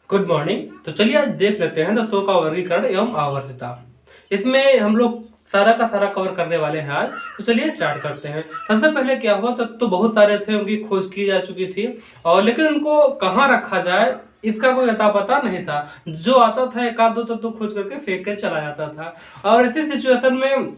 Good morning. तो चलिए आज देख लेते हैं तत्वों का वर्गीकरण एवं आवर्तता। इसमें हम लोग सारा का सारा कवर करने वाले हैं आज। तो चलिए स्टार्ट करते हैं। सबसे पहले क्या हुआ, तत्व तो बहुत सारे थे, उनकी खोज की जा चुकी थी और लेकिन उनको कहाँ रखा जाए इसका कोई अता पता नहीं था। जो आता था एक आध दो तत्व खोज करके फेंक के चला जाता था और ऐसी सिचुएशन में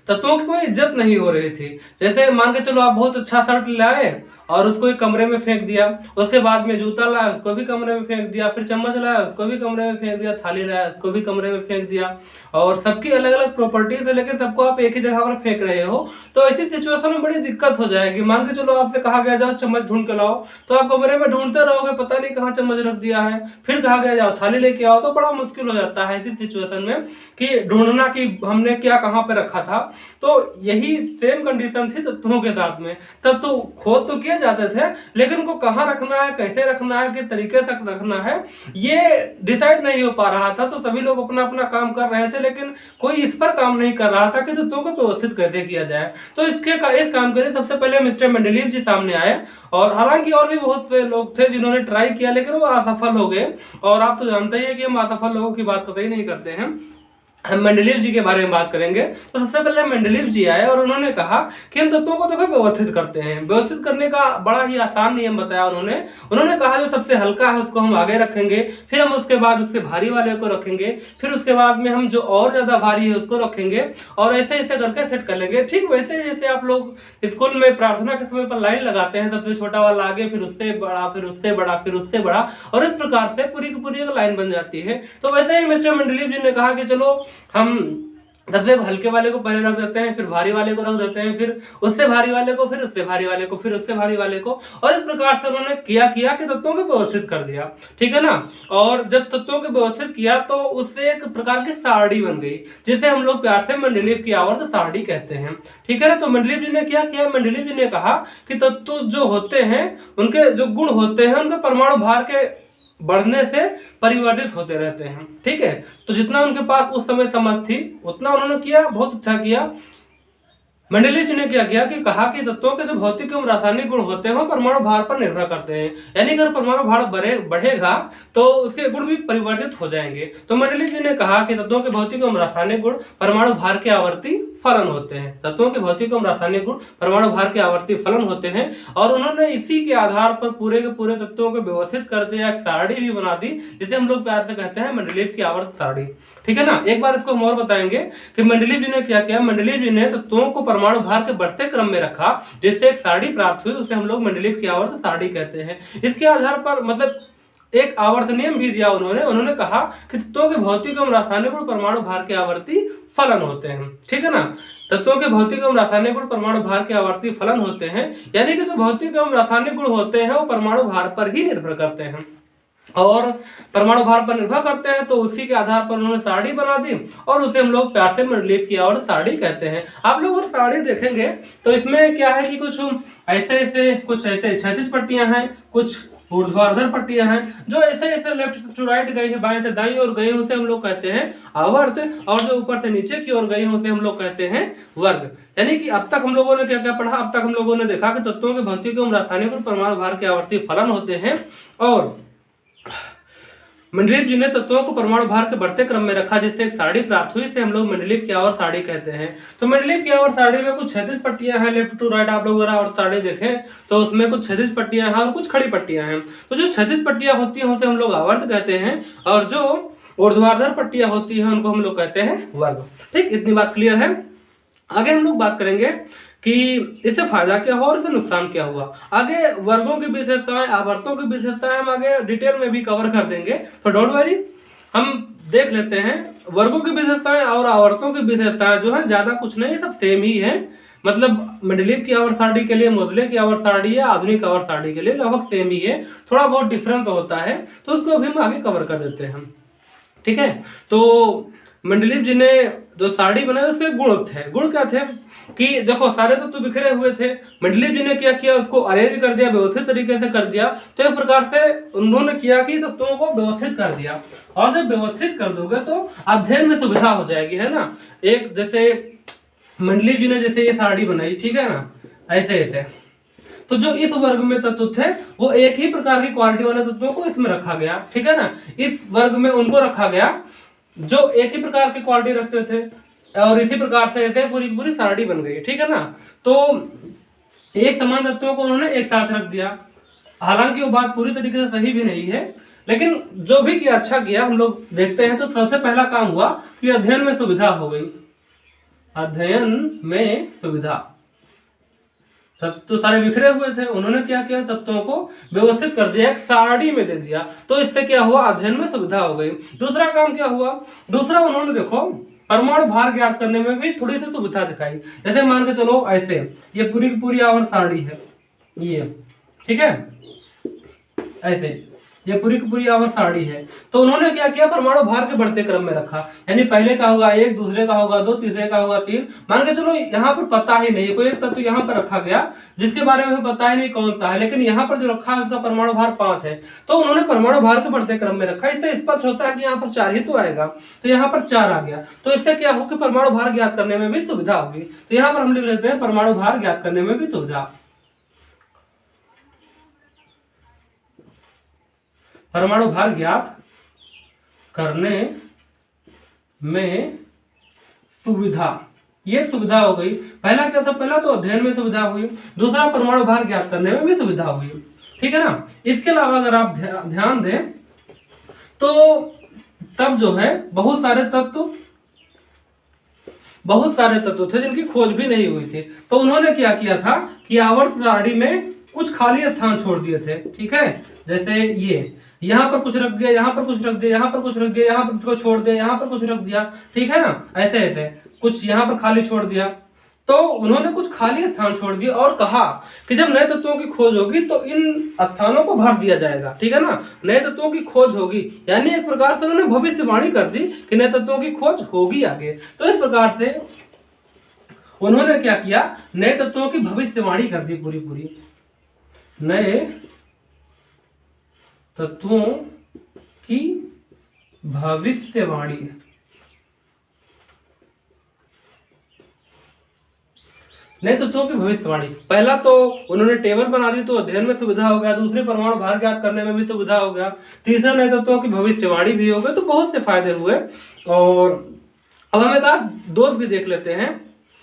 तत्वों की कोई इज्जत नहीं हो रही थी। जैसे मान के चलो आप बहुत अच्छा शर्ट लाए और उसको एक कमरे में फेंक दिया, उसके बाद में जूता लाया उसको भी कमरे में फेंक दिया, फिर चम्मच लाया उसको भी कमरे में फेंक दिया, थाली लाया उसको भी कमरे में फेंक दिया और सबकी अलग अलग प्रॉपर्टीज है लेकिन सबको आप एक ही जगह पर फेंक रहे हो। तो ऐसी सिचुएशन में बड़ी दिक्कत हो जाएगी। मान के चलो आपसे कहा गया जाओ चम्मच ढूंढ के लाओ, तो आप कमरे में ढूंढते रहोगे, पता नहीं कहाँ चम्मच रख दिया है। फिर कहा गया जाओ थाली लेके आओ, तो बड़ा मुश्किल हो जाता है ऐसी सिचुएशन में कि ढूंढना कि हमने क्या कहाँ पे रखा था। तो यही सेम कंडीशन थी तत्वों के साथ में। तत्व खोज तो किए जाते थे लेकिन उनको कहाँ रखना है, कैसे रखना है, किस तरीके से रखना है, ये डिसाइड नहीं हो पा रहा था। तो सभी लोग अपना अपना काम कर रहे थे लेकिन कोई इस पर काम नहीं कर रहा था कि तत्वों को व्यवस्थित कैसे किया जाए। तो इस काम के लिए सबसे पहले मिस्टर मेंडलीव जी सामने आए और हालांकि और भी बहुत से लोग थे जिन्होंने ट्राई किया लेकिन वो असफल हो गए। और आप तो जानते ही है कि हम असफल लोगों की बात कतई नहीं करते हैं। हम मेंडलीव जी के बारे में बात करेंगे। तो सबसे पहले मेंडलीव जी आए और उन्होंने कहा कि हम तत्वों को देखो व्यवस्थित करते हैं। व्यवस्थित करने का बड़ा ही आसान नियम बताया उन्होंने। उन्होंने कहा जो सबसे हल्का है उसको हम आगे रखेंगे, फिर हम उसके बाद उससे भारी वाले को रखेंगे, फिर उसके बाद में हम जो और ज्यादा भारी है उसको रखेंगे और ऐसे ऐसे करके सेट कर लेंगे। ठीक वैसे जैसे आप लोग स्कूल में प्रार्थना के समय पर लाइन लगाते हैं, सबसे छोटा वाला आगे, फिर उससे बड़ा, फिर उससे बड़ा, फिर उससे बड़ा, और इस प्रकार से पूरी की पूरी एक लाइन बन जाती है। तो वैसे ही मिस्टर मेंडलीव जी ने कहा कि चलो हम सबसे हल्के वाले को पहले रख देते हैं, फिर भारी वाले को रख देते हैं, फिर उससे भारी वाले को, फिर उससे भारी वाले को, फिर उससे भारी वाले को, और इस प्रकार से उन्होंने किया कि तत्वों को व्यवस्थित कर दिया। ठीक है ना। और जब तत्वों को व्यवस्थित किया तो उससे एक प्रकार की सारणी बन गई जिसे हम लोग प्यार से मेंडलीव की आवर्त सारणी कहते हैं। ठीक है ना। तो मेंडलीव जी ने क्या किया, मेंडलीव जी ने कहा कि तत्व जो होते हैं उनके जो गुण होते हैं उनके परमाणु भार के बढ़ने से परिवर्तित होते रहते हैं। ठीक है। तो जितना उनके पास उस समय समझ थी उतना उन्होंने किया, बहुत अच्छा किया। मेंडलीव जी ने क्या किया कि कहा कि तत्वों के जो भौतिक एवं रासायनिक गुण होते हैं वो परमाणु भार पर निर्भर करते हैं। यानी अगर परमाणु भार बढ़ेगा तो उसके गुण भी परिवर्तित हो जाएंगे। तो मेंडलीव जी ने कहा कि तत्वों के भौतिक एवं रासायनिक गुण परमाणु भार के आवर्ती फलन होते हैं। तत्वों के भौतिक एवं रासायनिक गुण परमाणु भार के आवर्ती फलन होते हैं और उन्होंने इसी के आधार पर पूरे के पूरे तत्वों को व्यवस्थित कर दिया, एक सारणी भी बना दी जिसे हम लोग प्यार से कहते हैं मेंडलीव की आवर्त सारणी। ठीक है ना। एक बार इसको हम और बताएंगे कि मेंडलीव जी ने क्या किया। मेंडलीव जी ने तत्वों को परमाणु भार के बढ़ते क्रम में रखा जिससे एक सारणी प्राप्त हुई, उसे हम लोग मेंडलीव की आवर्त सारणी कहते हैं। इसके आधार पर मतलब एक आवर्त नियम भी दिया उन्होंने कहा कि तत्वों के भौतिक एवं रासायनिक गुण परमाणु भार के आवर्ती फलन होते हैं। ठीक है ना। तत्वों के भौतिक एवं रासायनिक गुण परमाणु भार के आवर्ती फलन होते हैं, यानी कि जो भौतिक एवं रासायनिक गुण होते हैं वो परमाणु भार पर ही निर्भर करते हैं और परमाणु भार पर निर्भर करते हैं। तो उसी के आधार पर उन्होंने सारणी बना दी और उसे हम लोग प्यार से मेंडलीव की आवर्त सारणी कहते हैं। आप लोग और सारणी देखेंगे तो इसमें क्या है कि कुछ ऐसे क्षैतिज पट्टियां हैं, कुछ ऊर्ध्वाधर पट्टियां हैं, जो ऐसे ऐसे लेफ्ट टू राइट गई है, बाएं से दाईं ओर गई, उसे हम लोग कहते हैं आवर्त, और जो ऊपर से नीचे की ओर गई है उसे हम लोग कहते हैं वर्ग। यानी कि अब तक हम लोगों ने क्या क्या पढ़ा, अब तक हम लोगों ने देखा कि तत्वों के भौतिक एवं रासायनिक और परमाणु भार के आवर्ती फलन होते हैं और मेंडलीव जी ने तत्वों को परमाणु भार के बढ़ते क्रम में रखा जिससे एक सारणी प्राप्त हुई, इसे हम लोग मेंडलीव की आवर्त सारणी कहते हैं। तो मेंडलीव की आवर्त सारणी में कुछ क्षैतिज पट्टियां हैं, लेफ्ट टू राइट आप लोग अगर आवर्त सारणी देखें तो उसमें कुछ क्षैतिज पट्टियां हैं और कुछ खड़ी पट्टियां हैं। तो जो क्षैतिज पट्टियां होती हैं उसे हम लोग आवर्त कहते हैं और जो ऊर्ध्वाधर पट्टियां होती हैं उनको हम लोग कहते हैं वर्ग। ठीक, इतनी बात क्लियर है। आगे हम लोग बात करेंगे कि इससे फायदा क्या हुआ और इससे नुकसान क्या हुआ। आगे वर्गों की विशेषताएं, आवर्तों की विशेषताएं हम आगे डिटेल में भी कवर कर देंगे, तो डोंट वरी। हम देख लेते हैं वर्गों की विशेषताएं और आवर्तों की विशेषताएं जो है ज्यादा कुछ नहीं, सब सेम ही है। मतलब मेंडलीव की आवर्त सारणी के लिए मोजले की आवर्त सारणी है, आधुनिक आवर्त सारणी के लिए लगभग सेम ही है, थोड़ा बहुत डिफरेंस होता है, तो उसको अभी हम आगे कवर कर देते हैं। ठीक है। तो मेंडलीव जी ने जो सारणी बनाई उसके गुण थे। गुण क्या थे कि देखो सारे तत्व बिखरे हुए थे, मेंडलीव जी ने क्या किया, उसको अरेंज कर दिया, व्यवस्थित तरीके से कर दिया। तो एक प्रकार से उन्होंने किया कि तत्वों को व्यवस्थित कर दिया और जब व्यवस्थित कर दोगे तो अध्ययन में सुविधा हो जाएगी, है ना। एक जैसे मेंडलीव जी ने जैसे ये सारणी बनाई, ठीक है ना, ऐसे ऐसे, तो जो इस वर्ग में तत्व थे वो एक ही प्रकार की क्वालिटी वाले तत्वों को इसमें रखा गया, ठीक है ना। इस वर्ग में उनको रखा गया जो एक ही प्रकार की क्वालिटी रखते थे, और इसी प्रकार से ऐसे पूरी पूरी सारणी बन गई, ठीक है ना। तो एक समान तत्वों को उन्होंने एक साथ रख दिया। हालांकि वो बात पूरी तरीके से सही भी नहीं है, लेकिन जो भी किया अच्छा किया। हम लोग देखते हैं तो सबसे पहला काम हुआ कि अध्ययन में सुविधा हो गई। अध्ययन में सुविधा, तत्व सारे बिखरे हुए थे, उन्होंने क्या किया, तत्वों को व्यवस्थित कर दिया, एक सारणी में दे दिया, तो इससे क्या हुआ, अध्ययन में सुविधा हो गई। दूसरा काम क्या हुआ, दूसरा उन्होंने देखो परमाणु भार ज्ञात करने में भी थोड़ी सी सुविधा दिखाई। जैसे मान के चलो ऐसे, ये पूरी की पूरी आवर्त सारणी है ये, ठीक है, ऐसे ये पूरी की पूरी आवर्त सारणी है। तो उन्होंने क्या किया, परमाणु भार के बढ़ते क्रम में रखा, यानी पहले का होगा 1, दूसरे का होगा 2, तीसरे का होगा 3। मान के चलो यहाँ पर पता ही नहीं, कोई एक तत्व यहाँ पर रखा गया जिसके बारे में पता ही नहीं कौन सा है, लेकिन यहाँ पर जो रखा है उसका परमाणु भार 5 है, तो उन्होंने परमाणु भार के बढ़ते क्रम में रखा। इससे स्पष्ट होता है कि यहाँ पर 4 ही तो आएगा, तो यहाँ पर 4 आ गया, तो इससे क्या हो कि परमाणु भार ज्ञात करने में भी सुविधा होगी। तो यहाँ पर हम लिख लेते हैं परमाणु भार ज्ञात करने में भी सुविधा। परमाणु भार ज्ञात करने में सुविधा, ये सुविधा हो गई। पहला क्या था, पहला तो अध्ययन में सुविधा हुई, दूसरा परमाणु भार ज्ञात करने में भी सुविधा हुई, ठीक है ना। इसके अलावा अगर आप ध्यान दें तो तब जो है बहुत सारे तत्व थे जिनकी खोज भी नहीं हुई थी। तो उन्होंने क्या किया था कि आवर्त सारणी में कुछ खाली स्थान छोड़ दिए थे, ठीक है। जैसे ये यहाँ पर कुछ रख दिया, यहाँ पर कुछ रख दिया, यहाँ पर कुछ रख दिया, यहाँ पर कुछ छोड़ दिया, यहाँ पर कुछ रख दिया, ठीक है ना। ऐसे ऐसे कुछ यहाँ पर खाली छोड़ दिया। तो उन्होंने कुछ खाली स्थान छोड़ दिए और कहा कि जब नए तत्वों की खोज होगी तो इन स्थानों को भर दिया जाएगा, ठीक है ना। नए तत्वों की खोज होगी, यानी एक प्रकार से उन्होंने भविष्यवाणी कर दी कि नए तत्वों की खोज होगी आगे। तो इस प्रकार से उन्होंने क्या किया, नए तत्वों की भविष्यवाणी कर दी पूरी पूरी। नए तत्वों की भविष्यवाणी, नए तत्वों की भविष्यवाणी। पहला तो उन्होंने टेबल बना दी, तो अध्ययन में सुविधा हो गया। दूसरे परमाणु भार ज्ञात करने में भी सुविधा हो गया। तीसरा नए तत्वों की भविष्यवाणी भी हो गई। तो बहुत से फायदे हुए। और अब हम एक दोष भी देख लेते हैं।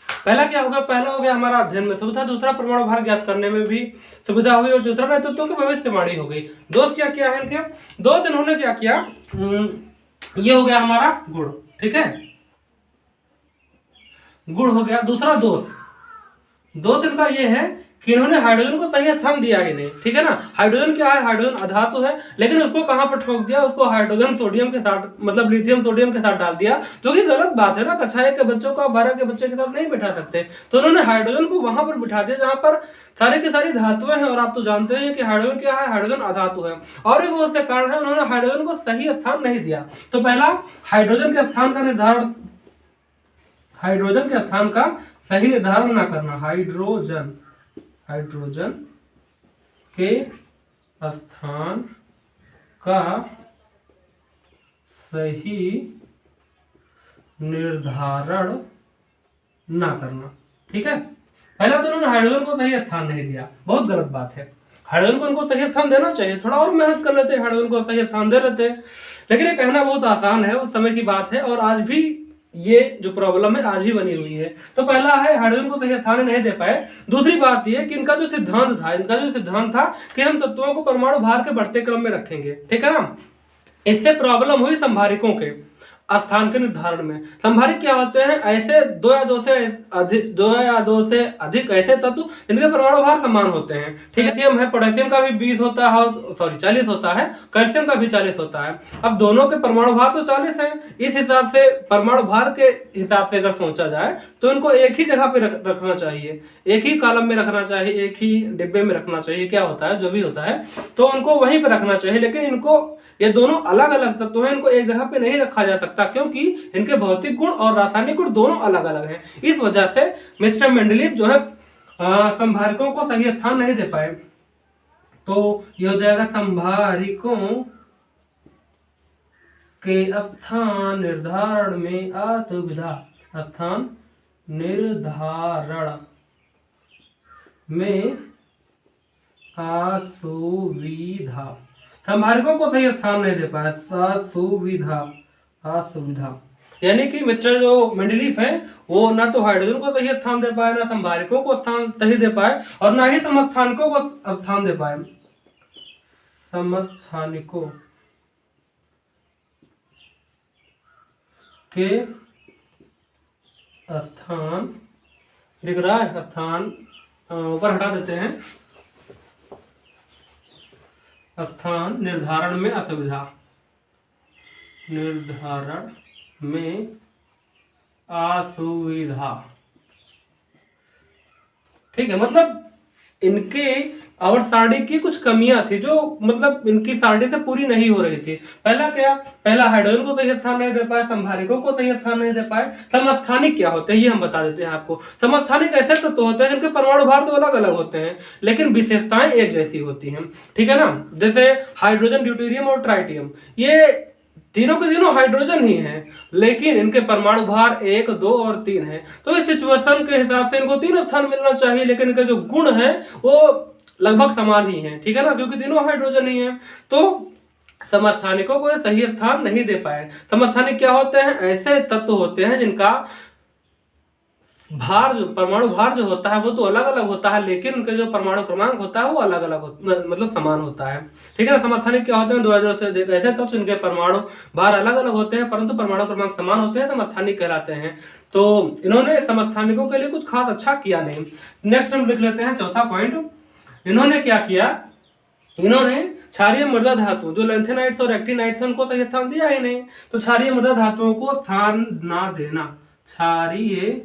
पहला क्या होगा, पहला हो गया हमारा अध्ययन में सुविधा, दूसरा परमाणु भार ज्ञात करने में भी सुविधा हुई, और तीसरा नए तत्वों की भविष्यवाणी हो गई। दोष क्या क्या है इनके, दोष इन्होंने क्या किया, ये हो गया हमारा गुण, ठीक है, गुण हो गया। दूसरा दोष इनका ये है कि इन्होंने हाइड्रोजन को सही स्थान दिया ही नहीं, ठीक है ना। हाइड्रोजन क्या है, हाइड्रोजन अधातु है, लेकिन उसको कहां पर ठोक दिया, उसको हाइड्रोजन सोडियम के साथ, मतलब लिथियम सोडियम के साथ डाल दिया, जो कि गलत बात है ना। कक्षा 1 के बच्चों को आप 12 के बच्चे के साथ नहीं बिठा सकते। तो उन्होंने हाइड्रोजन को वहां पर बिठा दिया जहां पर सारी की सारी धातुएं हैं, और आप तो जानते हैं कि हाइड्रोजन क्या है, हाइड्रोजन अधातु है। और भी बहुत से कारण है, उन्होंने हाइड्रोजन को सही स्थान नहीं दिया। तो पहला, हाइड्रोजन के स्थान का निर्धारण, हाइड्रोजन के स्थान का सही निर्धारण ना करना, हाइड्रोजन के स्थान का सही निर्धारण ना करना, ठीक है। पहला तो उन्होंने हाइड्रोजन को सही स्थान नहीं दिया, बहुत गलत बात है। हाइड्रोजन को उनको सही स्थान देना चाहिए, थोड़ा और मेहनत कर लेते, हाइड्रोजन को सही स्थान दे लेते। लेकिन ये कहना बहुत आसान है, उस समय की बात है, और आज भी ये जो प्रॉब्लम है आज भी बनी हुई है। तो पहला है हाइड्रोजन को सही स्थान नहीं दे पाए। दूसरी बात ये कि इनका जो सिद्धांत था कि हम तत्वों को परमाणु भार के बढ़ते क्रम में रखेंगे, ठीक है ना। इससे प्रॉब्लम हुई संभारिकों के स्थान के निर्धारण में। संभारिक क्या होते हैं, ऐसे 2 या 2 से अधिक ऐसे तत्व जिनके परमाणु भार समान होते हैं, ठीक है। कैल्शियम है, पोटेशियम का भी 20 होता है, और 40 होता है, कैल्शियम का भी 40 होता है। अब दोनों के परमाणु भार तो 40 है। इस हिसाब से परमाणु भार के हिसाब से अगर सोचा जाए तो इनको एक ही जगह पे रखना चाहिए, एक ही कॉलम में रखना चाहिए, एक ही डिब्बे में रखना चाहिए, क्या होता है जो भी होता है, तो उनको वहीं पे रखना चाहिए। लेकिन इनको, ये दोनों अलग अलग तत्व हैं, इनको एक जगह पे नहीं रखा जा सकता, क्योंकि इनके भौतिक गुण और रासायनिक गुण दोनों अलग अलग हैं। इस वजह से मिस्टर मेंडलीव जो है संभारिकों को सही स्थान नहीं दे पाए। तो ये हो जाएगा संभारिकों के स्थान निर्धारण में असुविधा, स्थान निर्धारण में असुविधा, संभारकों को सही स्थान नहीं दे पाए, असुविधा, असुविधा। यानी कि मिस्टर जो मेंडलीफ है वो ना तो हाइड्रोजन को सही स्थान दे पाए, ना संभारकों को स्थान सही दे पाए, और ना ही समस्थानिकों को स्थान दे पाए। समस्थानिकों के स्थान दिख रहा है, स्थान ऊपर हटा देते हैं, स्थान निर्धारण में असुविधा, निर्धारण में असुविधा। ठीक है, मतलब इनके आवर्त सारणी की कुछ कमियां थी जो मतलब इनकी सारणी से पूरी नहीं हो रही थी। पहला क्या, पहला हाइड्रोजन को सही स्थान नहीं दे पाए, संभारकों को सही स्थान नहीं दे पाए। समस्थानिक क्या होते हैं ये हम बता देते हैं आपको। समस्थानिक ऐसे तत्व तो होते हैं जिनके परमाणु भार तो अलग अलग होते हैं लेकिन विशेषताएं एक जैसी होती हैं। ठीक है ना, जैसे हाइड्रोजन, ड्यूटेरियम और ट्राइटियम, ये तीनों के तीनों हाइड्रोजन ही हैं लेकिन इनके परमाणु भार 1, 2 और 3 है। तो इस सिचुएशन के हिसाब से इनको 3 स्थान मिलना चाहिए लेकिन इनके जो गुण हैं वो लगभग समान ही हैं। ठीक है ना, क्योंकि तीनों हाइड्रोजन ही हैं। तो समस्थानिकों को सही स्थान नहीं दे पाए। समस्थानिक क्या होते हैं, ऐसे तत्व होते हैं जिनका भार, जो परमाणु भार जो होता है वो तो अलग अलग होता है लेकिन उनके जो परमाणु क्रमांक होता है वो अलग अलग मतलब समान होता है। ठीक है ना, समस्थानिक क्या होते हैं, 2000 से ऐसे तत्व जिनके परमाणु भार अलग अलग होते हैं परंतु परमाणु क्रमांक समान होते हैं, समस्थानिक कहलाते हैं। तो इन्होंने समस्थानिकों के लिए कुछ खास अच्छा किया नहीं। नेक्स्ट हम लिख लेते हैं चौथा पॉइंट। इन्होंने क्या किया, इन्होंने क्षारीय मृदा धातु जो लैंथेनाइट्स और एक्टिनाइट्स हैं उनको सही स्थान दिया ही नहीं। तो क्षारीय मृदा धातुओं को स्थान ना देना, क्षारीय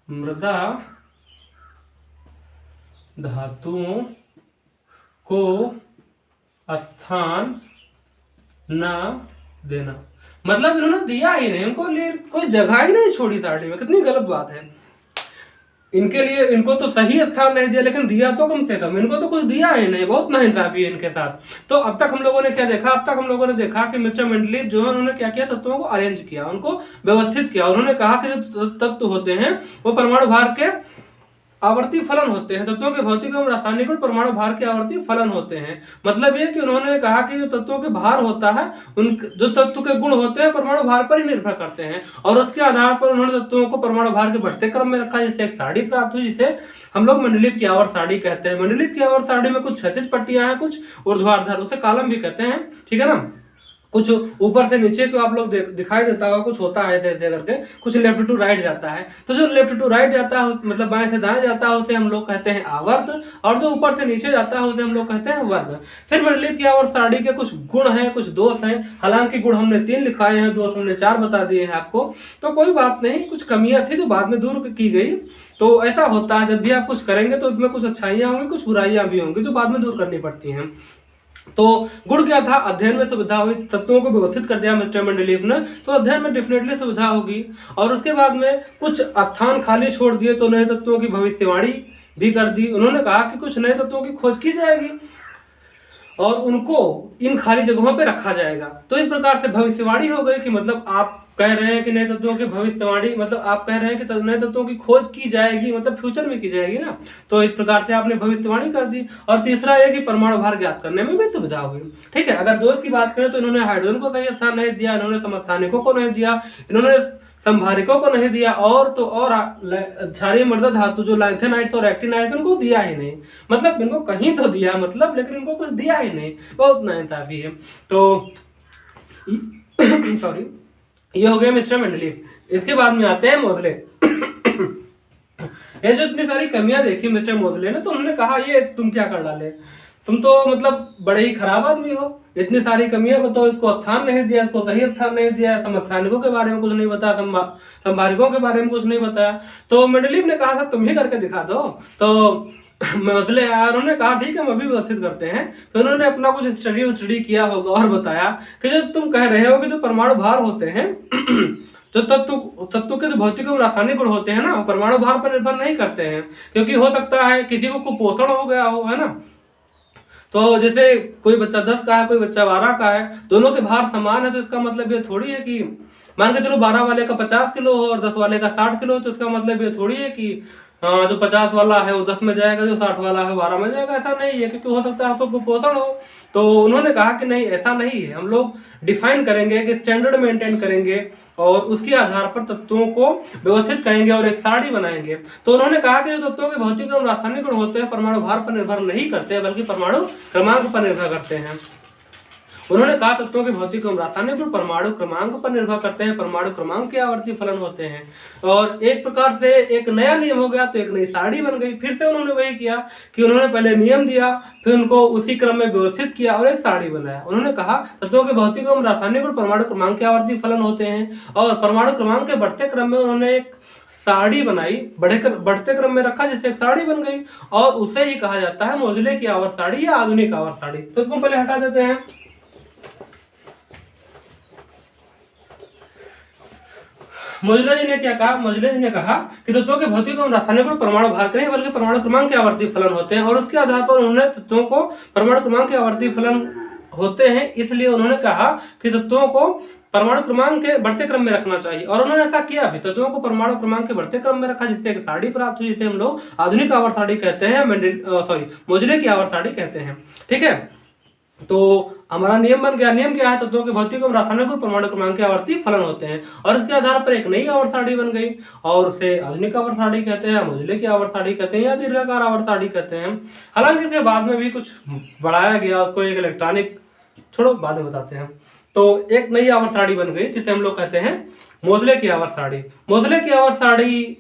मृदा धातुओं को स्थान ना देना, मतलब इन्होंने दिया ही नहीं, उनको लिए कोई जगह ही नहीं छोड़ी सारणी में। कितनी गलत बात है। इनके लिए इनको तो सही स्थान नहीं दिया लेकिन दिया तो कम से कम, इनको तो कुछ दिया ही नहीं, बहुत नाइंसाफी है इनके साथ। तो अब तक हम लोगों ने क्या देखा, अब तक हम लोगों ने देखा कि मिस्टर मेंडलीफ जो है उन्होंने क्या किया, तत्वों को अरेंज किया, उनको व्यवस्थित किया। उन्होंने कहा कि जो तत्व होते हैं वो परमाणु भार के आवर्ती फलन होते हैं। तत्वों के भौतिक एवं रासायनिक गुण परमाणु भार के आवर्ती फलन होते हैं। मतलब ये कि उन्होंने कहा कि जो तत्वों के भार होता है उन जो तत्व के गुण होते हैं परमाणु भार पर ही निर्भर करते हैं और उसके आधार पर उन्होंने तत्वों को परमाणु भार के बढ़ते क्रम में रखा, जिससे एक सारणी प्राप्त हुई जिसे हम लोग मेंडलीफ की आवर्त सारणी कहते हैं। मेंडलीफ की आवर्त सारणी में कुछ क्षैतिज पट्टियां हैं, कुछ ऊर्ध्वाधर, उसे कॉलम भी कहते हैं। ठीक है ना, कुछ ऊपर से नीचे को आप लोग दिखाई देता होगा, कुछ होता है ऐसे करके, कुछ लेफ्ट टू राइट जाता है। तो जो लेफ्ट टू राइट जाता है मतलब बाएं से दाएं जाता है उसे हम लोग कहते हैं आवर्त, और जो ऊपर से नीचे जाता है उसे हम लोग कहते हैं वर्ग। फिर मेंडलीफ की आवर्त सारणी के कुछ गुण हैं, कुछ दोष हैं। हालांकि गुण हमने 3 लिखाए हैं, दोष हमने 4 बता दिए हैं आपको, तो कोई बात नहीं, कुछ कमियां थी जो बाद में दूर की गई। तो ऐसा होता है जब भी आप कुछ करेंगे तो उसमें कुछ अच्छाइयां होंगी, कुछ बुराइयां भी होंगी जो बाद में दूर करनी पड़ती हैं। तो गुण क्या था, अध्ययन में सुविधा हुई, तत्वों को व्यवस्थित कर दिया मिस्टर मेंडलीफ ने, तो अध्ययन में डेफिनेटली सुविधा होगी। और उसके बाद में कुछ स्थान खाली छोड़ दिए तो नए तत्वों की भविष्यवाणी भी कर दी। उन्होंने कहा कि कुछ नए तत्वों की खोज की जाएगी और उनको इन खाली जगहों पे रखा जाएगा। तो इस प्रकार से भविष्यवाणी हो गई कि मतलब आप कह रहे हैं कि नए तत्वों की भविष्यवाणी, मतलब आप कह रहे हैं कि नए तत्वों की खोज की जाएगी, मतलब फ्यूचर में की जाएगी ना, तो इस प्रकार से आपने भविष्यवाणी कर दी। और तीसरा यह कि परमाणु भार ज्ञात करने में भी सुविधा हुई। ठीक है, अगर दोष की बात करें तो इन्होंने हाइड्रोजन को सही स्थान नहीं दिया, इन्होंने समस्थानिकों को नहीं दिया, इन्होंने संभारकों को नहीं दिया, और तो और क्षारीय मृदा धातु जो लैंथेनाइट्स और एक्टिनाइट्स उनको दिया ही नहीं। मतलब इनको कहीं तो दिया मतलब, लेकिन इनको कुछ दिया ही नहीं, बहुत नाइंसाफी है। तो सॉरी, ये हो गया मिस्टर मेंडलीफ। इसके बाद में आते हैं मोदले। ये जो इतनी सारी कमियां देखी मिस्टर मोदले ने, तो उन्होंने कहा ये तुम क्या कर डाले, तुम तो मतलब बड़े ही खराब आदमी हो, इतनी सारी कमियां बताओ, इसको स्थान नहीं दिया, इसको सही स्थान नहीं दिया, समस्थानिकों के बारे में कुछ नहीं बताया, संभारकों के बारे में कुछ नहीं बताया। तो मेंडलीफ ने कहा था तुम ही करके दिखा दो। तो मोदले यार उन्होंने कहा ठीक है हम अभी व्यवस्थित करते हैं। तो उन्होंने अपना कुछ स्टडी किया होगा और बताया कि जो तुम कह रहे हो कि जो परमाणु भार होते हैं जो तत्व के जो भौतिक और रासायनिक गुण होते हैं ना, वो परमाणु भार पर निर्भर नहीं करते हैं, क्योंकि हो सकता है किसी को कुपोषण हो गया हो, है ना। तो जैसे कोई बच्चा 10 का है, कोई बच्चा 12 का है, दोनों के भार समान है, तो इसका मतलब ये थोड़ी है कि मान के चलो 12 वाले का 50 किलो हो और 10 वाले का 60 किलो, तो इसका मतलब ये थोड़ी है कि जो 50 वाला है वो 10 में जाएगा, जो 60 वाला है वो 12 में जाएगा, ऐसा नहीं है, क्योंकि हो सकता है तो कुपोषण हो। तो उन्होंने कहा कि नहीं, ऐसा नहीं है, हम लोग डिफाइन करेंगे कि स्टैंडर्ड मेंटेन करेंगे और उसके आधार पर तत्वों को व्यवस्थित करेंगे और एक सारणी बनाएंगे। तो उन्होंने कहा कि जो तत्वों के भौतिक एवं रासायनिक गुण होते हैं परमाणु भार पर निर्भर नहीं करते, बल्कि परमाणु क्रमांक पर निर्भर करते हैं। उन्होंने कहा तत्वों के भौतिक एवं रासायनिक गुण परमाणु क्रमांक पर निर्भर करते हैं, परमाणु क्रमांक के आवर्ती फलन होते हैं। और एक प्रकार से एक नया नियम हो गया, तो एक नई सारणी बन गई। फिर से उन्होंने वही किया कि उन्होंने पहले नियम दिया, फिर उनको उसी क्रम में व्यवस्थित किया और एक सारणी बनाया। उन्होंने कहा तत्वों के भौतिक एवं रासायनिक गुण परमाणु क्रमांक के आवर्ती फलन होते हैं, और परमाणु क्रमांक के बढ़ते क्रम में उन्होंने एक सारणी बनाई, बढ़ते क्रम में रखा, जिससे एक सारणी बन गई, और उसे ही कहा जाता है मोजले की आवर्त सारणी या आधुनिक आवर्त सारणी। तो इसको पहले हटा देते हैं। मोजले जी ने क्या कहा? मोजले जी ने कहा कि तत्वों के भौतिक एवं रासायनिक गुण परमाणु भार के नहीं, बल्कि परमाणु क्रमांक के आवर्ती फलन होते हैं, और उसके आधार पर उन्होंने तत्वों को परमाणु क्रमांक के आवर्ती फलन होते हैं, इसलिए उन्होंने कहा कि तत्वों को परमाणु क्रमांक के बढ़ते क्रम में रखना चाहिए। और उन्होंने ऐसा किया भी, तत्वों को परमाणु क्रमांक के बढ़ते क्रम में रखा, जिससे एक सारणी प्राप्त हुई, जिसे हम लोग आधुनिक आवर्त सारणी कहते हैं, मोजले की आवर्त सारणी कहते हैं। ठीक है, तो हमारा नियम बन गया। नियम क्या है? तत्वों के भौतिक एवं रासायनिक गुण परमाणु क्रमांक के आवर्ती फलन होते हैं, और इसके आधार पर एक नई आवर्त सारणी बन गई, और उसे आधुनिक आवर्त सारणी कहते हैं, मोजले की आवर्त सारणी कहते हैं, या दीर्घाकार आवर्त सारणी कहते हैं। हालांकि इसे बाद में भी कुछ बढ़ाया गया, उसको एक इलेक्ट्रॉनिक, छोड़ो बाद में बताते हैं। तो एक नई आवर्त सारणी बन गई, जिसे हम लोग कहते हैं मोजले की आवर्त सारणी। मोजले की आवर्त सारणी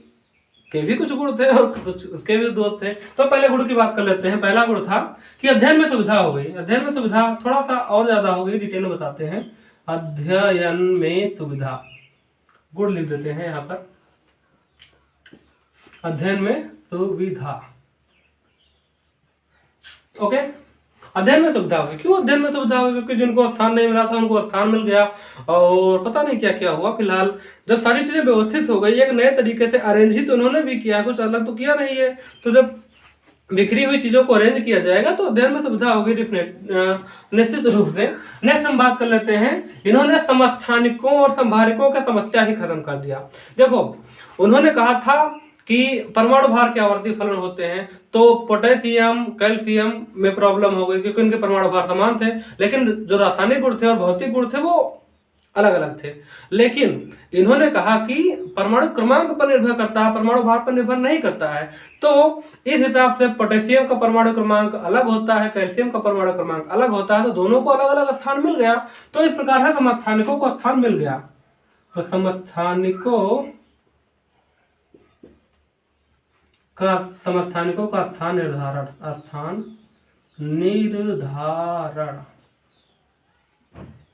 के भी कुछ गुण थे और कुछ उसके भी दोष थे। तो पहले गुण की बात कर लेते हैं। पहला गुण था कि अध्ययन में सुविधा हो गई। अध्ययन में सुविधा थोड़ा सा और ज्यादा हो गई, डिटेल में बताते हैं। अध्ययन में सुविधा, गुण लिख देते हैं यहाँ पर, अध्ययन में सुविधा। ओके, अध्ययन में सुविधा हुई। क्यों अध्ययन में सुविधा हुई? क्योंकि जिनको स्थान नहीं मिला था उनको स्थान मिल गया, और पता नहीं क्या क्या हुआ। फिलहाल जब सारी चीजें व्यवस्थित हो गई, एक नए तरीके से अरेंज ही तो उन्होंने भी किया, कुछ अलग तो किया नहीं है। तो जब बिखरी हुई चीजों को अरेंज किया जाएगा तो अध्ययन में सुविधा होगी, निश्चित रूप से। नेक्स्ट हम बात कर लेते हैं, इन्होंने समस्थानिकों और संभारिकों का समस्या ही खत्म कर दिया। देखो, उन्होंने कहा था कि परमाणु भार के आवर्ती फलन होते हैं, तो पोटेशियम कैल्शियम में प्रॉब्लम हो गई, क्योंकि उनके परमाणु भार समान थे, लेकिन जो रासायनिक गुण थे और भौतिक गुण थे वो अलग अलग थे। लेकिन इन्होंने कहा कि परमाणु क्रमांक पर निर्भर करता है, परमाणु भार पर निर्भर नहीं करता है। तो इस हिसाब से पोटेशियम का परमाणु क्रमांक अलग होता है, कैल्शियम का परमाणु क्रमांक अलग होता है, तो दोनों को अलग अलग स्थान मिल गया। तो इस प्रकार से समस्थानिकों को स्थान मिल गया। तो समस्थानिकों का स्थान निर्धारण,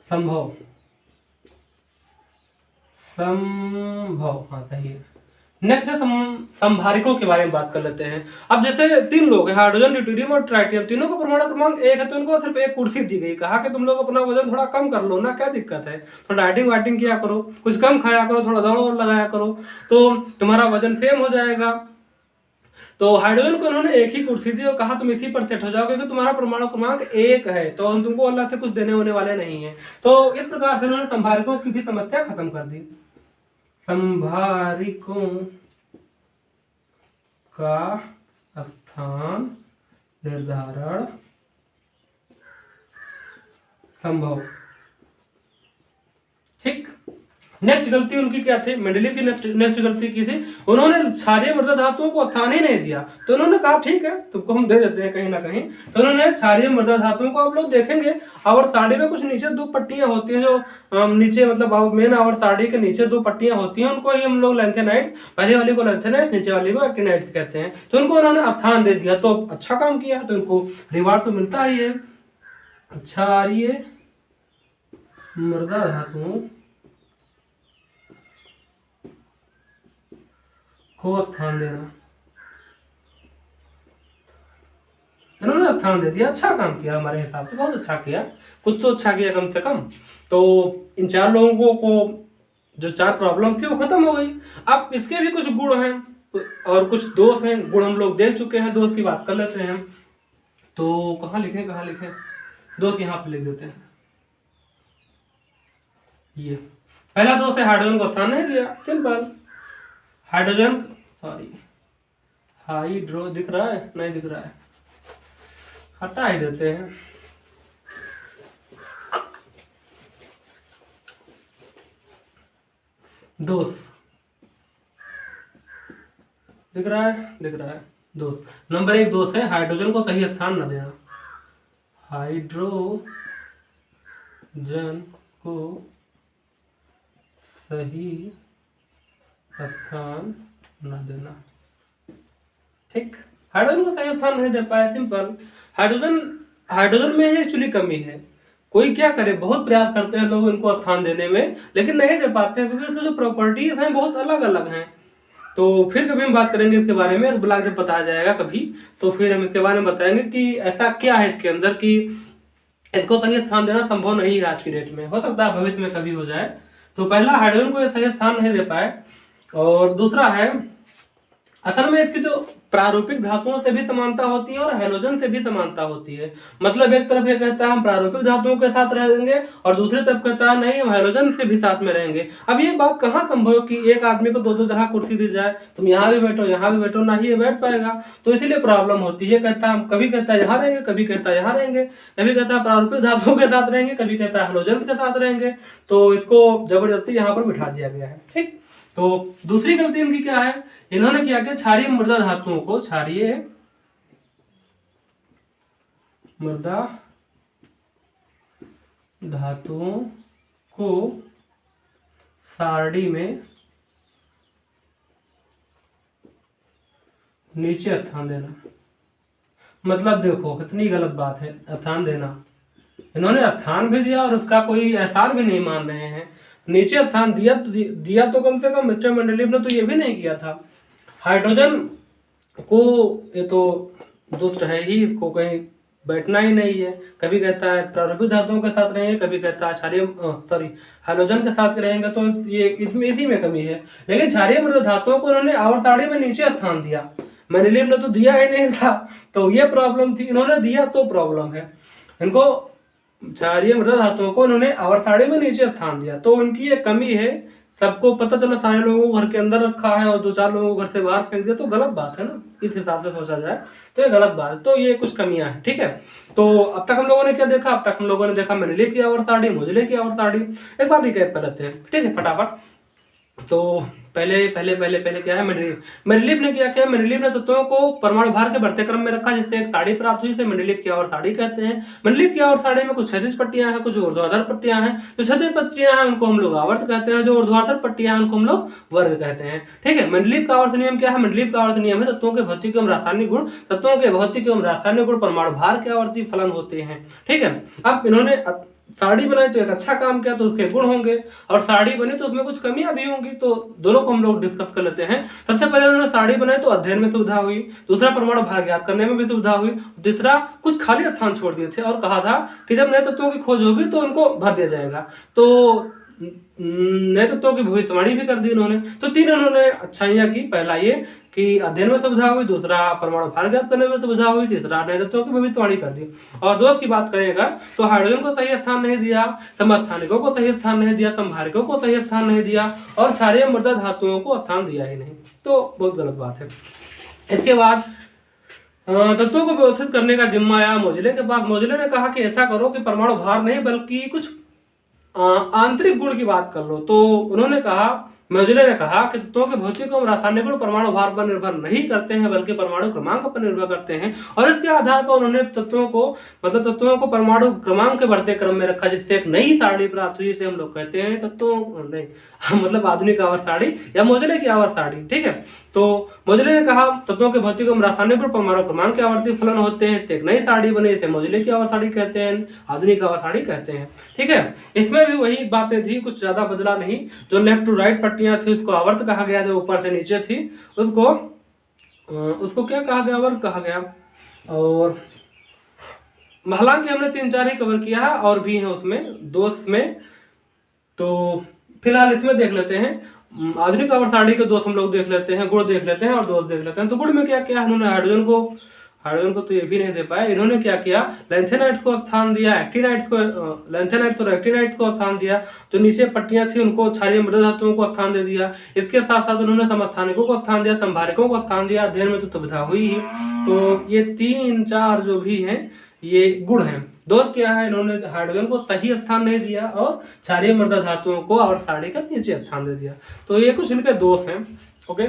संभव, हाँ सही है। नेक्स्ट है संभारिकों के बारे में बात कर लेते हैं। अब जैसे 3 लोग हैं, हाइड्रोजन, ड्यूटेरियम और ट्राइटियम, तीनों का परमाणु क्रमांक 1 है, तो इनको सिर्फ एक कुर्सी दी गई, कहा कि तुम लोग अपना वजन थोड़ा कम कर लो ना, क्या दिक्कत है, थोड़ा डाइटिंग वाइटिंग किया करो, कुछ कम खाया करो, थोड़ा दौड़ लगाया करो, तो तुम्हारा वजन सेम हो जाएगा। तो हाइड्रोजन को उन्होंने एक ही कुर्सी दी और कहा तुम इसी पर सेट हो जाओ, क्योंकि तुम्हारा परमाणु क्रमांक 1 है, तो हम तुमको अल्लाह से कुछ देने होने वाले नहीं है। तो इस प्रकार से उन्होंने संभारिकों की भी समस्या खत्म कर दी। संभारिकों का स्थान निर्धारण संभव। ठीक, नेक्स्ट गलती उनकी क्या थी? मेंडलीव की नेक्स्ट गलती की थी, उन्होंने क्षारीय मृदा धातुओं को स्थान ही नहीं दिया। तो उन्होंने कहा ठीक है, तुमको हम दे देते हैं कहीं ना कहीं। तो उन्होंने क्षारीय मृदा धातुओं को, आप लोग देखेंगे आवर्त सारणी में कुछ नीचे 2 पट्टियां होती हैं, जो नीचे मतलब मेन आवर्त सारणी के नीचे 2 पट्टियां होती हैं, उनको ही हम लोग लेंथेनाइट, पहले वाली को लेंथेनाइट, नीचे वाली को एक्टिनाइट कहते हैं। तो उनको उन्होंने स्थान दे दिया, तो अच्छा काम किया, तो उनको रिवार्ड तो मिलता ही है। क्षारीय मृदा धातुओं को स्थान देना, इन्होंने स्थान दे दिया, अच्छा काम किया, हमारे हिसाब से बहुत अच्छा किया, कुछ तो अच्छा किया कम से कम। तो इन 4 लोगों को जो 4 प्रॉब्लम थी वो खत्म हो गई। अब इसके भी कुछ गुण हैं और कुछ दोष हैं। गुण हम लोग देख चुके हैं, दोष की बात कर लेते हैं। तो कहाँ लिखे दोष यहाँ पे लिख देते हैं। ये पहला दोष है, हाइड्रोजन को स्थान नहीं दिया, सिंपल। हाइड्रोजन हाइड्रो दिख रहा है? नहीं दिख रहा है, हटा ही देते हैं। दोस्त दिख रहा है? दिख रहा है। दोस्त नंबर 1 दोस्त है, हाइड्रोजन को सही स्थान न देना। हाइड्रोजन को सही स्थान न देना। ठीक, हाइड्रोजन को सही स्थान नहीं दे पाए, सिंपल। हाइड्रोजन में एक्चुअली कमी है। कोई क्या करे, बहुत प्रयास करते हैं लोग इनको स्थान देने में, लेकिन नहीं दे पाते हैं क्योंकि इसकी जो प्रॉपर्टीज हैं बहुत अलग अलग हैं। तो फिर कभी हम बात करेंगे इसके बारे में, ब्लॉग जब बताया जाएगा कभी, तो फिर हम इसके बारे में बताएंगे कि ऐसा क्या है इसके अंदर कि इसको सही स्थान देना संभव नहीं है आज की डेट में। हो सकता है भविष्य में कभी हो जाए। तो पहला, हाइड्रोजन को सही स्थान नहीं दे पाए। और दूसरा है, असल में इसकी जो प्रारूपिक धातुओं से भी समानता होती है और हैलोजन से भी समानता होती है। मतलब एक तरफ ये कहता है हम प्रारूपिक धातुओं के साथ रहेंगे और दूसरी तरफ कहता है नहीं हम हैलोजन से भी साथ में रहेंगे। अब ये बात कहाँ संभव कि एक आदमी को दो जगह कुर्सी दी जाए, तुम यहाँ भी बैठो यहाँ भी बैठो, ना ही ये बैठ पाएगा। तो इसीलिए प्रॉब्लम होती है। कहता है कभी कहता है यहाँ रहेंगे, कभी कहता है यहाँ रहेंगे, कभी कहता है प्रारूपिक धातुओं के साथ रहेंगे, कभी कहता है हैलोजन के साथ रहेंगे। तो इसको जबरदस्ती यहाँ पर बिठा दिया गया है। ठीक, तो दूसरी गलती इनकी क्या है, इन्होंने क्या किया, क्षारीय मृदा धातुओं को, क्षारीय मृदा धातुओं को सारणी में नीचे स्थान देना। मतलब देखो कितनी गलत बात है स्थान देना। इन्होंने स्थान भी दिया और उसका कोई एहसान भी नहीं मान रहे हैं। नीचे स्थान दिया तो कम से कम मिस्टर मेंडलीव ने तो ये भी नहीं किया था। हाइड्रोजन को ये तो दुष्ट है ही, इसको कहीं बैठना ही नहीं है। कभी कहता है प्रारूपिक धातुओं के साथ रहेंगे, कभी कहता है हैलोजन के साथ रहेंगे। तो ये इसमें इसी में कमी है। लेकिन क्षारीय मृदा धातुओं को इन्होंने आवर्त सारणी में नीचे स्थान दिया, मेंडलीव ने तो दिया ही नहीं था। तो ये प्रॉब्लम थी, इन्होंने दिया तो प्रॉब्लम है। इनको क्षारीय मृदा धातुओं को इन्होंने आवर्त सारणी में नीचे स्थान दिया, तो उनकी ये कमी है। सबको पता चला सारे लोगों को घर के अंदर रखा है और 2-4 लोगों को घर से बाहर फेंक दिया, तो गलत बात है ना। इस हिसाब से सोचा जाए तो ये गलत बात है। तो ये कुछ कमियां हैं। ठीक है, तो अब तक हम लोगों ने क्या देखा, अब तक हम लोगों ने देखा मेंडलीव की आवर्त सारणी, मोजले की आवर्त सारणी। एक बार रिकैप कर लेते हैं, ठीक है, फटाफट। तो पहले क्या है, मेंडलीव ने क्या किया, मेंडलीव ने तत्वों को परमाणु भार के बढ़ते क्रम में रखा, जिससे एक सारणी प्राप्त हुई, इसे मेंडलीव की आवर्त सारणी कहते हैं। मेंडलीव की आवर्त सारणी में कुछ क्षैतिज पट्टियां हैं, कुछ ऊर्ध्वाधर पट्टियां हैं। जो क्षैतिज पट्टियां हैं उनको हम लोग आवर्त कहते हैं, जो ऊर्ध्वाधर पट्टियां हैं उनको हम लोग वर्ग कहते हैं। ठीक है, मेंडलीव का आवर्त नियम क्या है, मेंडलीव का आवर्त नियम है तत्वों के भौतिक एवं रासायनिक गुण, तत्वों के भौतिक एवं रासायनिक गुण परमाणु भार के आवर्ती फलन होते हैं। ठीक है, अब इन्होंने साड़ी बनाई तो एक अच्छा काम किया, तो उसके गुण होंगे, और साड़ी बनी तो उसमें कुछ कमियां भी होंगी। तो दोनों को हम लोग डिस्कस कर लेते हैं। सबसे पहले उन्होंने साड़ी बनाई तो अध्ययन में सुविधा हुई, दूसरा परमाणु भार ज्ञात करने में भी सुविधा हुई, तीसरा कुछ खाली स्थान छोड़ दिए थे और कहा था कि जब नए तत्वों की खोज होगी तो उनको भर दिया जाएगा। तो नए तत्वों की भविष्यवाणी भी कर दी उन्होंने। तो 3 उन्होंने अच्छाइयां की। पहला ये कि अध्ययन में सुविधा हुई, दूसरा परमाणु भार ज्ञात करने में सुविधा हुई, तीसरा नए तत्वों की भविष्यवाणी कर दी। और दोस्त की बात करें अगर, तो हाइड्रोजन को सही स्थान नहीं दिया, समस्थानिकों को सही स्थान नहीं दिया, संभारकों को सही स्थान नहीं दिया, और क्षारीय मृदा धातुओं को स्थान दिया ही नहीं। तो बहुत गलत बात है। इसके बाद तत्वों को व्यवस्थित करने का जिम्मा आया मोजले के पास। मोजले ने कहा कि ऐसा करो कि परमाणु भार नहीं बल्कि कुछ आंतरिक गुण की बात कर लो। तो उन्होंने कहा, मोजले ने कहा कि तत्वों के भौतिक और रासायनिक गुण परमाणु भार पर निर्भर नहीं करते हैं बल्कि परमाणु क्रमांक पर निर्भर करते हैं। और इसके आधार पर उन्होंने तत्वों को परमाणु क्रमांक के बढ़ते क्रम में रखा, जिससे एक नई सारणी प्राप्त हुई, जिसे हम लोग कहते हैं तत्वों नहीं मतलब आधुनिक आवर्त सारणी या मोजले की आवर्त सारणी। ठीक है, तो मोजले ने कहा तत्वों के भौतिक और रासायनिक गुण परमाणु क्रमांक के आवर्ती फलन होते हैं, एक नई सारणी बनी, इसे मोजले की आवर्त सारणी कहते हैं, आधुनिक आवर्त सारणी कहते हैं। ठीक है, इसमें भी वही बातें थी, कुछ ज्यादा बदला नहीं। जो लेफ्ट टू राइट पट्टियां थी उसको आवर्त कहा गया, जो ऊपर से नीचे थी उसको क्या कहा गया, वर्ग कहा गया। और हालांकि हमने 3-4 ही कवर किया है, और भी है उसमें दोस्त में। तो फिलहाल इसमें देख लेते हैं आधुनिक आवर्त सारणी के दोष हम लोग देख लेते हैं, गुण देख लेते हैं और दोष देख लेते हैं। तो गुण में क्या क्या है, उन्होंने हाइड्रोजन को तो ये भी नहीं दे पाए। इन्होंने क्या किया, लैंथेनाइट को स्थान दिया, एक्टिनाइट को, लैंथेनाइट और एक्टिनाइट को स्थान दिया, जो नीचे पट्टियां थी उनको क्षारीय मृदा धातुओं को स्थान दे दिया। इसके साथ साथ उन्होंने समस्थानिकों को स्थान दिया, संभारकों को स्थान दिया। अध्ययन में तो सुविधा हुई ही। तो ये 3-4 जो भी हैं ये गुण हैं। दोष क्या है, इन्होंने हाइड्रोजन को सही स्थान नहीं दिया और क्षारीय मृदा धातुओं को आवर्त सारणी का नीचे स्थान दे दिया। तो ये कुछ इनके दोष हैं। ओके।